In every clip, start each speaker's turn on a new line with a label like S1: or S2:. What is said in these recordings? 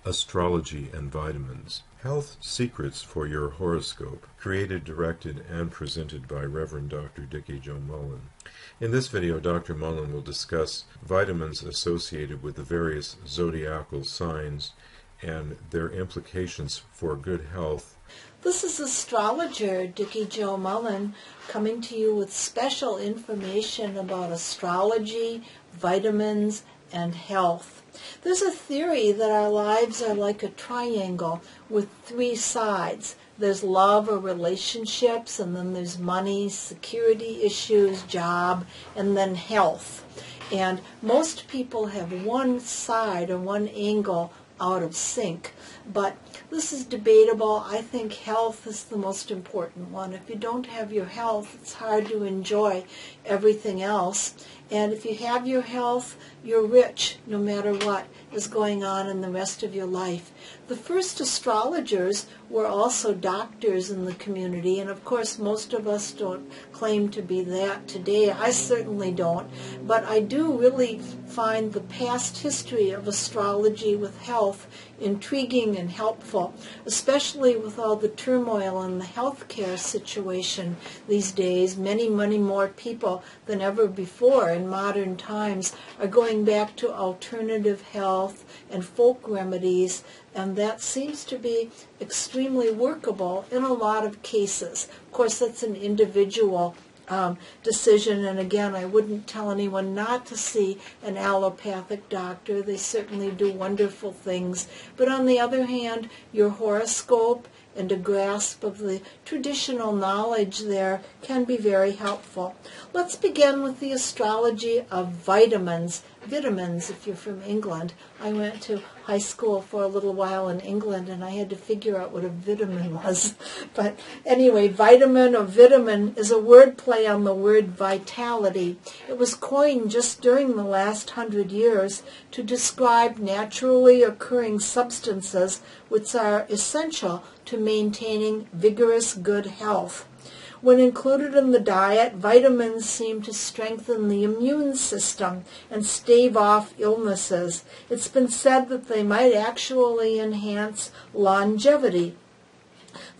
S1: Astrology and Vitamins. Health Secrets for Your Horoscope. Created, directed, and presented by Reverend Dr. Dickie Joe Mullen. In this video, Dr. Mullen will discuss vitamins associated with the various zodiacal signs and their implications for good health.
S2: This is astrologer Dickie Joe Mullen coming to you with special information about astrology, vitamins, and health. There's a theory that our lives are like a triangle with three sides. There's love or relationships, and then there's money, security issues, job, and then health. And most people have one side or one angle out of sync. But this is debatable. I think health is the most important one. If you don't have your health, it's hard to enjoy everything else. And if you have your health, you're rich no matter what is going on in the rest of your life. The first astrologers were also doctors in the community, and of course most of us don't claim to be that today. I certainly don't, but I do really find the past history of astrology with health intriguing and helpful, especially with all the turmoil in the healthcare situation these days. Many more people than ever before in modern times are going back to alternative health and folk remedies, and that seems to be extremely workable in a lot of cases. Of course, that's an individual decision, and again, I wouldn't tell anyone not to see an allopathic doctor. They certainly do wonderful things. But on the other hand, your horoscope and a grasp of the traditional knowledge there can be very helpful. Let's begin with the astrology of vitamins. Vitamins, if you're from England. I went to high school for a little while in England, and I had to figure out what a vitamin was. But anyway, vitamin or vitamin is a word play on the word vitality. It was coined just during the last 100 years to describe naturally occurring substances which are essential to maintaining vigorous good health. When included in the diet, vitamins seem to strengthen the immune system and stave off illnesses. It's been said that they might actually enhance longevity.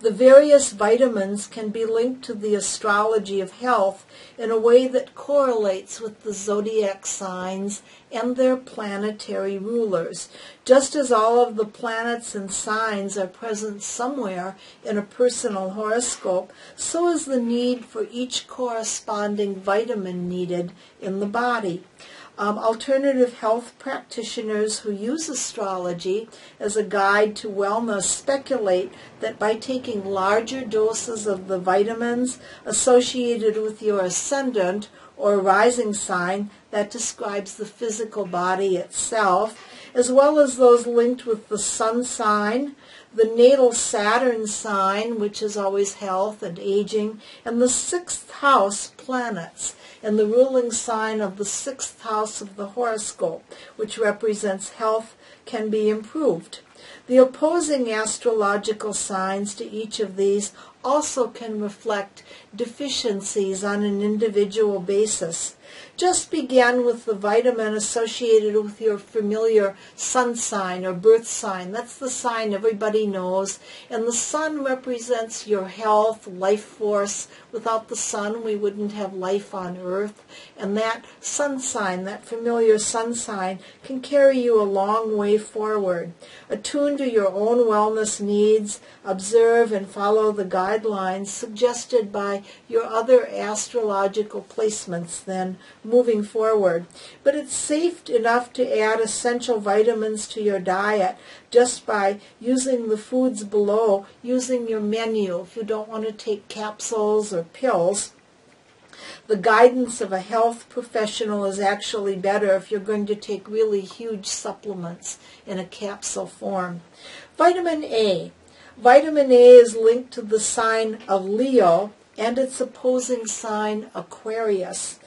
S2: The various vitamins can be linked to the astrology of health in a way that correlates with the zodiac signs and their planetary rulers. Just as all of the planets and signs are present somewhere in a personal horoscope, so is the need for each corresponding vitamin needed in the body. Alternative health practitioners who use astrology as a guide to wellness speculate that by taking larger doses of the vitamins associated with your ascendant or rising sign, that describes the physical body itself, as well as those linked with the sun sign, the natal Saturn sign, which is always health and aging, and the sixth house planets, and the ruling sign of the sixth house of the horoscope, which represents health, can be improved. The opposing astrological signs to each of these also can reflect deficiencies on an individual basis. Just begin with the vitamin associated with your familiar sun sign or birth sign. That's the sign everybody knows. And the sun represents your health, life force. Without the sun, we wouldn't have life on earth. And that sun sign, that familiar sun sign, can carry you a long way forward. Attune to your own wellness needs, observe and follow the guidelines suggested by your other astrological placements then moving forward. But it's safe enough to add essential vitamins to your diet just by using the foods below, using your menu if you don't want to take capsules or pills. The guidance of a health professional is actually better if you're going to take really huge supplements in a capsule form. Vitamin A. Vitamin A is linked to the sign of Leo and its opposing sign Aquarius.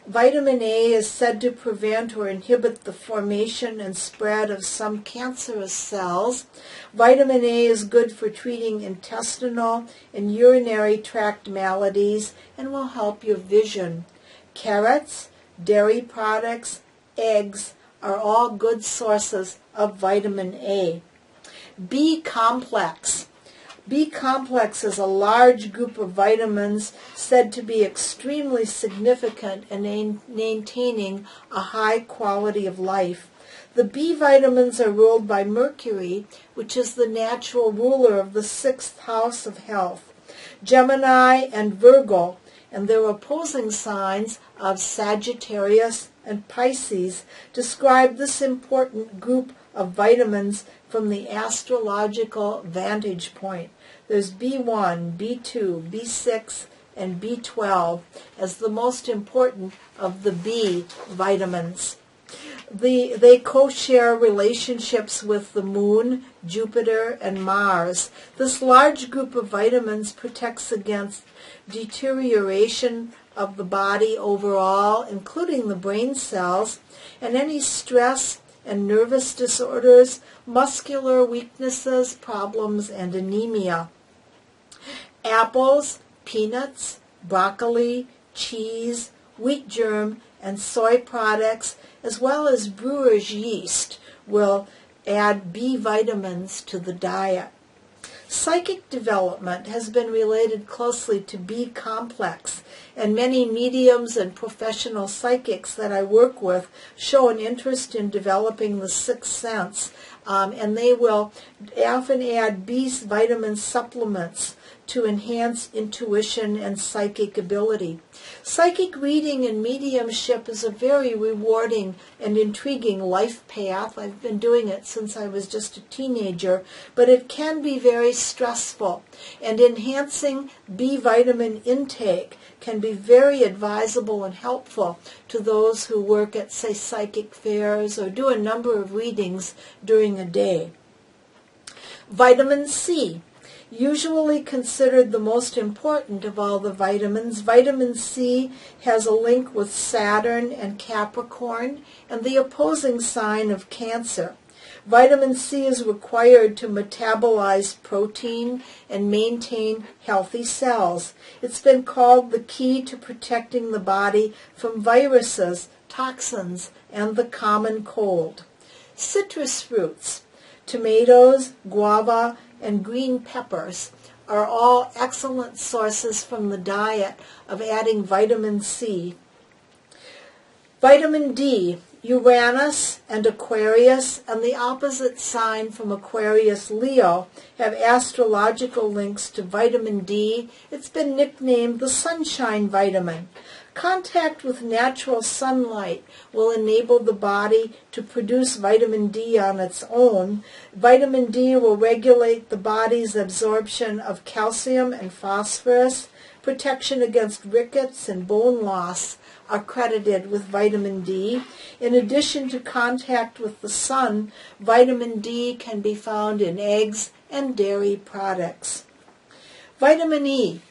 S2: Vitamin A is said to prevent or inhibit the formation and spread of some cancerous cells. Vitamin A is good for treating intestinal and urinary tract maladies and will help your vision. Carrots, dairy products, eggs are all good sources of vitamin A. B complex. B complex is a large group of vitamins said to be extremely significant in maintaining a high quality of life. The B vitamins are ruled by Mercury, which is the natural ruler of the 6th house of health, Gemini and Virgo, and their opposing signs of Sagittarius and Pisces describe this important group of vitamins from the astrological vantage point. There's B1, B2, B6, and B12 as the most important of the B vitamins. They co-share relationships with the Moon, Jupiter, and Mars. This large group of vitamins protects against deterioration of the body overall, including the brain cells, and any stress and nervous disorders, muscular weaknesses, problems, and anemia. Apples, peanuts, broccoli, cheese, wheat germ, and soy products, as well as brewer's yeast, will add B vitamins to the diet. Psychic development has been related closely to B complex, and many mediums and professional psychics that I work with show an interest in developing the sixth sense, and they will often add B vitamin supplements to enhance intuition and psychic ability. Psychic reading and mediumship is a very rewarding and intriguing life path. I've been doing it since I was just a teenager, but it can be very stressful, and enhancing B vitamin intake can be very advisable and helpful to those who work at, say, psychic fairs or do a number of readings during a day. Vitamin C. Usually considered the most important of all the vitamins, vitamin C has a link with Saturn and Capricorn and the opposing sign of Cancer. Vitamin C is required to metabolize protein and maintain healthy cells. It's been called the key to protecting the body from viruses, toxins, and the common cold. Citrus fruits, tomatoes, guava, and green peppers are all excellent sources from the diet of adding vitamin C. Vitamin D, Uranus and Aquarius, and the opposite sign from Aquarius, Leo, have astrological links to vitamin D. It's been nicknamed the sunshine vitamin. Contact with natural sunlight will enable the body to produce vitamin D on its own. Vitamin D will regulate the body's absorption of calcium and phosphorus. Protection against rickets and bone loss are credited with vitamin D. In addition to contact with the sun, vitamin D can be found in eggs and dairy products. Vitamin E.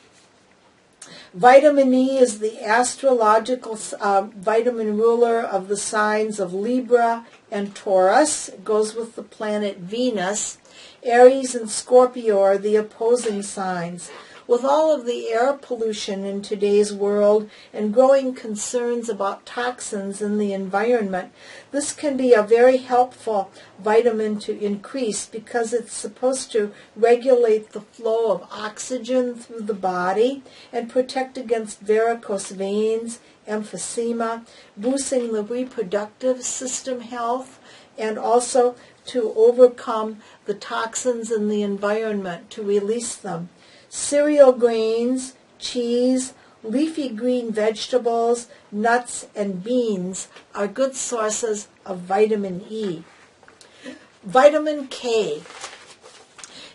S2: Vitamin E is the astrological vitamin ruler of the signs of Libra and Taurus. It goes with the planet Venus. Aries and Scorpio are the opposing signs. With all of the air pollution in today's world and growing concerns about toxins in the environment, this can be a very helpful vitamin to increase because it's supposed to regulate the flow of oxygen through the body and protect against varicose veins, emphysema, boosting the reproductive system health, and also to overcome the toxins in the environment, to release them. Cereal grains, cheese, leafy green vegetables, nuts, and beans are good sources of vitamin E. Vitamin K.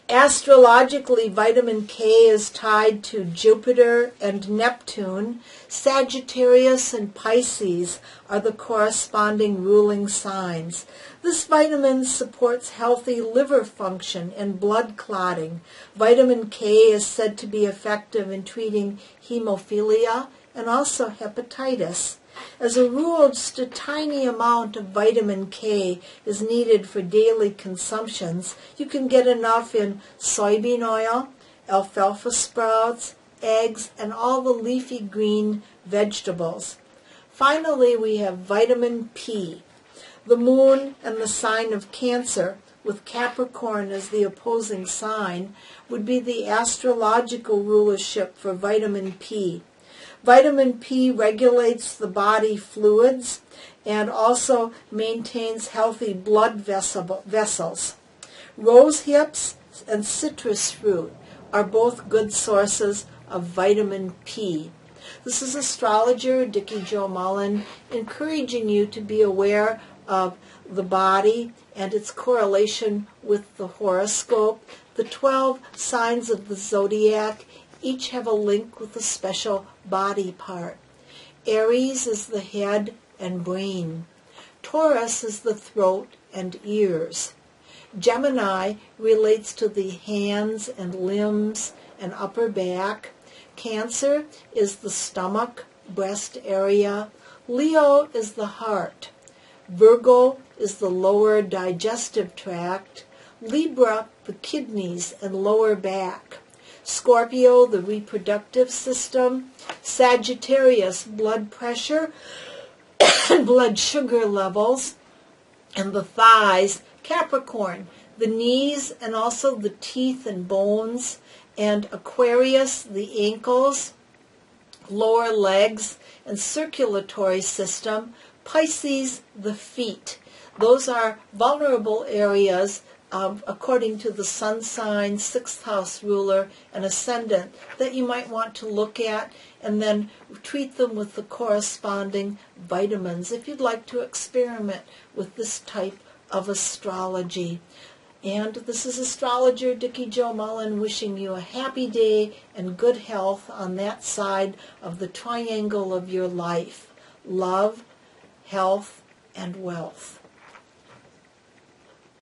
S2: Astrologically, vitamin K is tied to Jupiter and Neptune. Sagittarius and Pisces are the corresponding ruling signs. This vitamin supports healthy liver function and blood clotting. Vitamin K is said to be effective in treating hemophilia and also hepatitis. As a rule, just a tiny amount of vitamin K is needed for daily consumptions. You can get enough in soybean oil, alfalfa sprouts, eggs, and all the leafy green vegetables. Finally, we have vitamin P. The moon and the sign of Cancer with Capricorn as the opposing sign, would be the astrological rulership for vitamin P. Vitamin P regulates the body fluids and also maintains healthy blood vessels. Rose hips and citrus fruit are both good sources of vitamin P. This is astrologer Dickie Jo Mullen encouraging you to be aware of the body and its correlation with the horoscope. The 12 signs of the zodiac each have a link with a special body part. Aries is the head and brain. Taurus is the throat and ears. Gemini relates to the hands and limbs and upper back. Cancer is the stomach, breast area. Leo is the heart. Virgo is the lower digestive tract. Libra, the kidneys and lower back. Scorpio, the reproductive system. Sagittarius, blood pressure and blood sugar levels. And the thighs. Capricorn, the knees and also the teeth and bones. And Aquarius, the ankles, lower legs, and circulatory system. Pisces, the feet. Those are vulnerable areas according to the sun sign, 6th house ruler, and ascendant that you might want to look at and then treat them with the corresponding vitamins if you'd like to experiment with this type of astrology. And this is astrologer Dickie Jo Mullen wishing you a happy day and good health on that side of the triangle of your life: love, health, and wealth.